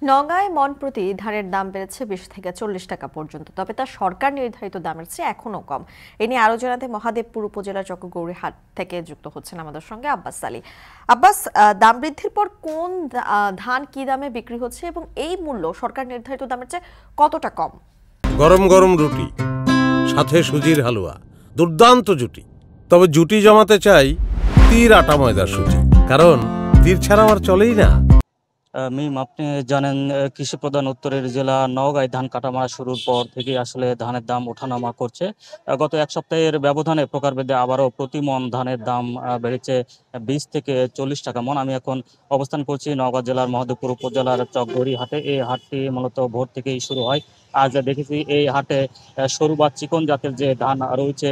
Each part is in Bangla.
নওগাঁয় মন প্রতি ধানের দাম বেড়েছে ২০ থেকে ৪০ টাকা পর্যন্ত, তবে তা সরকার নির্ধারিত দামের চেয়ে এখনো কম। এ নিয়ে আরো জানাতে মহাদেবপুর উপজেলার চকগৌরী হাট থেকে যুক্ত হচ্ছেন আমাদের সঙ্গে আব্বাস আলী। আব্বাস, দাম বৃদ্ধির পর কোন ধান কি দামে বিক্রি হচ্ছে এবং এই মূল্য সরকার নির্ধারিত দামের চেয়ে কতটা কম? গরম গরম রুটি, সাথে সুজির হালুয়া, দুর্দান্ত জুটি। তবে জুটি জমাতে চাই তীর আটা ময়দার সুজি, কারণ তীর ছাড়া আমার চলেই না। আপনি জানেন কৃষি প্রধান উত্তরের জেলা নওগাঁয় ধান কাটামারা শুরুর পর থেকে আসলে ধানের দাম ওঠানামা করছে। গত এক সপ্তাহের ব্যবধানে প্রকারভেদে আবারও প্রতি মন ধানের দাম বেড়েছে ২০ থেকে ৪০ টাকা মন। আমি এখন অবস্থান করছি নওগাঁ জেলার মহাদেবপুর উপজেলার চকগৌরী হাটে। এই হাটটি মূলত ভোর থেকেই শুরু হয়। আজ দেখেছি এই হাটে সরু বা চিকন জাতের যে ধান রয়েছে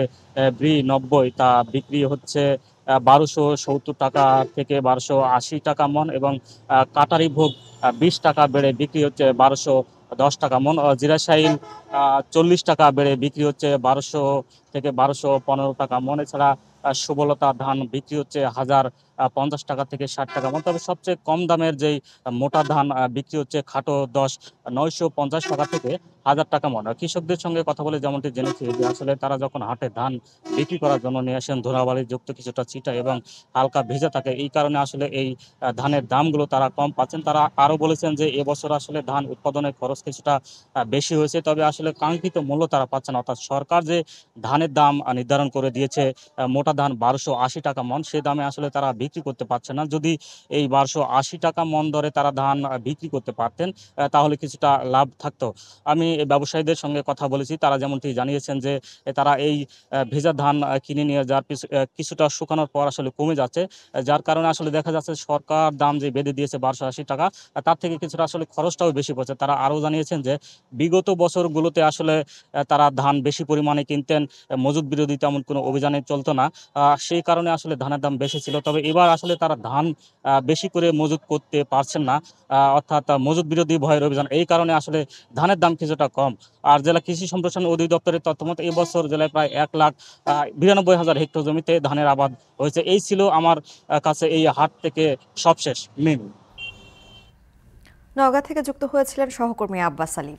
ব্রি ৯০, তা বিক্রি হচ্ছে ১২৭০ টাকা থেকে ১২৮০ টাকা মন, এবং কাটারি ভোগ ২০ টাকা বেড়ে বিক্রি হচ্ছে ১২১০ টাকা মন। জিরাশাইল ৪০ টাকা বেড়ে বিক্রি হচ্ছে ১২০০ থেকে ১২১৫ টাকা মন। এছাড়া সুবলতা ধান বিক্রি হচ্ছে ১০৫০ টাকা থেকে ৬০ টাকা মন। তবে সবচেয়ে কম দামের যেই মোটা ধান বিক্রি হচ্ছে খাটো ১০ ৯৫০ টাকা থেকে ১০০০ টাকা মন। কৃষকদের সঙ্গে কথা বলে যেমনটি জেনেছি যে আসলে তারা যখন হাটে ধান বিক্রি করার জন্য নিয়ে আসেন, ধুলাবালি যুক্ত কিছুটা ছিটা এবং হালকা ভেজা থাকে, এই কারণে আসলে এই ধানের দামগুলো তারা কম পাচ্ছেন। তারা আরও বলেছেন যে এবছর আসলে ধান উৎপাদনের খরচ কিছুটা বেশি হয়েছে, তবে আসলে কাঙ্ক্ষিত মূল্য তারা পাচ্ছেন। অর্থাৎ সরকার যে ধানের দাম নির্ধারণ করে দিয়েছে মোটা ধান ১২৮০ টাকা মন, সে দামে আসলে তারা বিক্রি করতে পারছে না। যদি এই ১২৮০ টাকা মন দরে তারা ধান বিক্রি করতে পারতেন তাহলে কিছুটা লাভ থাকতো। আমি ব্যবসায়ীদের সঙ্গে কথা বলেছি, তারা যেমনটি জানিয়েছেন যে তারা এই ভেজা ধান কিনে নিয়ে যার কিছুটা শুকানোর পর আসলে কমে যাচ্ছে, যার কারণে আসলে দেখা যাচ্ছে সরকার দাম যে বেঁধে দিয়েছে ১২৮০ টাকা, তার থেকে কিছুটা আসলে খরচটাও বেশি পড়ছে। তারা আরও জানিয়েছেন যে বিগত বছরগুলোতে আসলে তারা ধান বেশি পরিমাণে কিনতেন, মজুদ বিরোধী তেমন কোনো অভিযানে চলতো না, সেই কারণে আসলে ধানের দাম বেশি ছিল। তবে এবার আসলে তারা ধান বেশি করে মজুদ করতে পারছেন না, অর্থাৎ মজুদ বিরোধী ভয়ের অভিযান, এই কারণে আসলে ধানের দাম কিছুটা কম। আর জেলা কৃষি সম্প্রসারণ অধিদপ্তরের তথ্য মতো এবছর জেলায় প্রায় ১,৯২,০০০ হেক্টর জমিতে ধানের আবাদ হয়েছে। এই ছিল আমার কাছে এই হাট থেকে সবশেষ। নওগাঁ থেকে যুক্ত হয়েছিলেন সহকর্মী আব্বাস আলী।